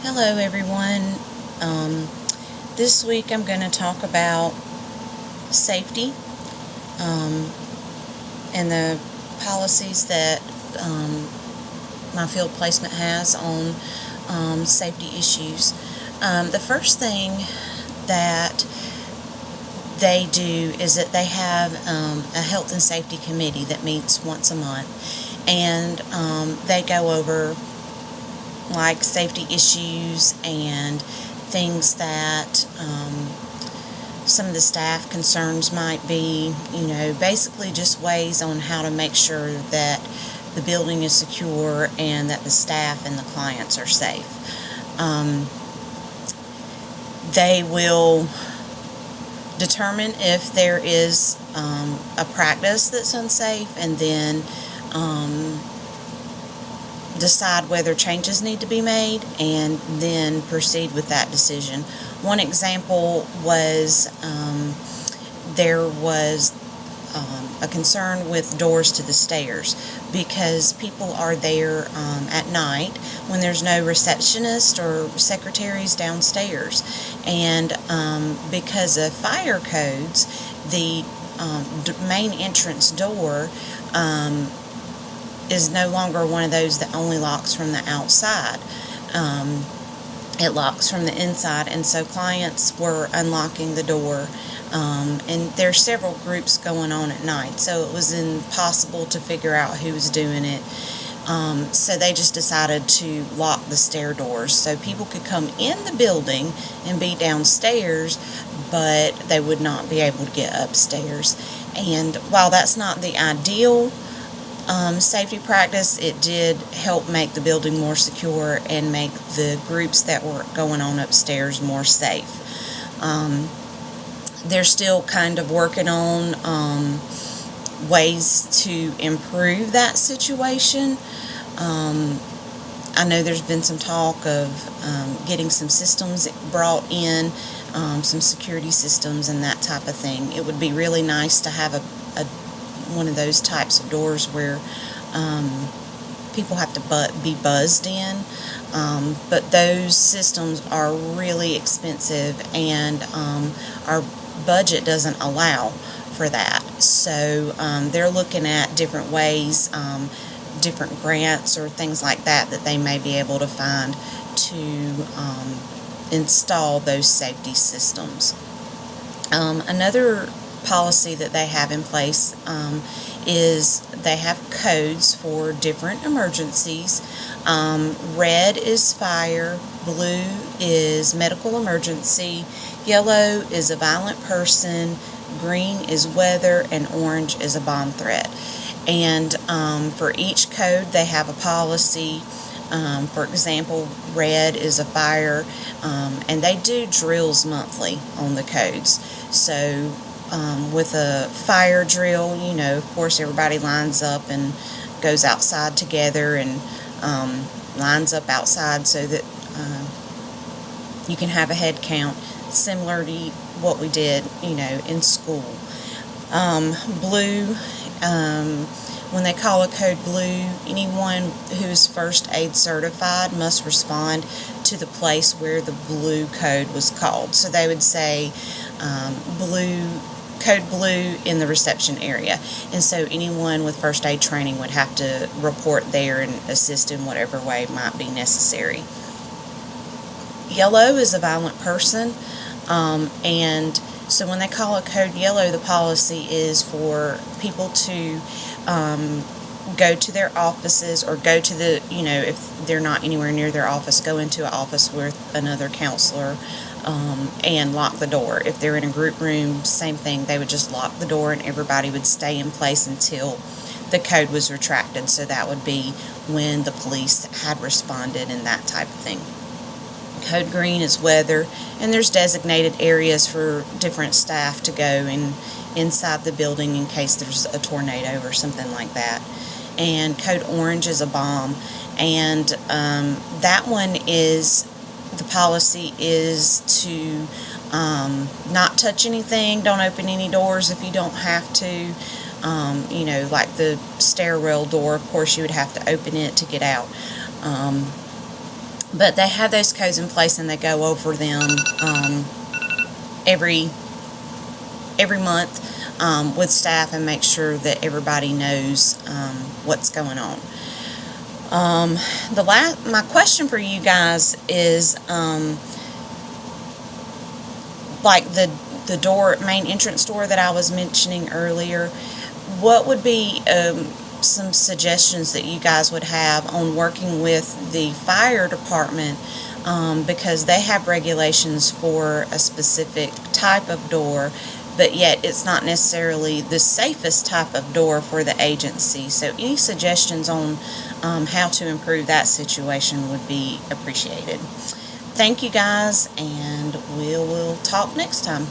Hello everyone. This week I'm going to talk about safety and the policies that my field placement has on safety issues. The first thing that they do is that they have a health and safety committee that meets once a month, and they go over like safety issues and things that some of the staff concerns might be, basically just ways on how to make sure that the building is secure and that the staff and the clients are safe. They will determine if there is a practice that's unsafe, and then decide whether changes need to be made, and then proceed with that decision. One example was there was a concern with doors to the stairs, because people are there at night when there's no receptionist or secretaries downstairs, and because of fire codes, the main entrance door is no longer one of those that only locks from the outside. It locks from the inside, and so clients were unlocking the door, and there are several groups going on at night, so it was impossible to figure out who was doing it. So they just decided to lock the stair doors so people could come in the building and be downstairs, but they would not be able to get upstairs. And while that's not the ideal safety practice, it did help make the building more secure and make the groups that were going on upstairs more safe. They're still kind of working on ways to improve that situation. I know there's been some talk of getting some systems brought in, some security systems and that type of thing. It would be really nice to have one of those types of doors where people have to be buzzed in, but those systems are really expensive, and our budget doesn't allow for that. So they're looking at different ways, different grants or things like that they may be able to find to install those safety systems. Another policy that they have in place is they have codes for different emergencies. Red is fire, blue is medical emergency, yellow is a violent person, green is weather, and orange is a bomb threat. And for each code they have a policy. For example, red is a fire, and they do drills monthly on the codes. So with a fire drill, of course everybody lines up and goes outside together, and lines up outside so that you can have a head count, similar to what we did, in school. Blue, when they call a code blue, anyone who is first aid certified must respond to the place where the blue code was called. So they would say code blue in the reception area, and so anyone with first aid training would have to report there and assist in whatever way might be necessary. Yellow is a violent person, and so when they call a code yellow, the policy is for people to go to their offices, or go to the, if they're not anywhere near their office, go into an office with another counselor and lock the door. If they're in a group room, same thing, they would just lock the door and everybody would stay in place until the code was retracted. So that would be when the police had responded and that type of thing. Code green is weather, and there's designated areas for different staff to go inside the building in case there's a tornado or something like that. And code orange is a bomb, and that one is, the policy is to not touch anything, don't open any doors if you don't have to. Like the stairwell door, of course you would have to open it to get out. But they have those codes in place, and they go over them every month with staff, and make sure that everybody knows what's going on. My question for you guys is, like the main entrance door that I was mentioning earlier, what would be some suggestions that you guys would have on working with the fire department, because they have regulations for a specific type of door, but yet it's not necessarily the safest type of door for the agency. So any suggestions on how to improve that situation would be appreciated. Thank you guys, and we'll talk next time.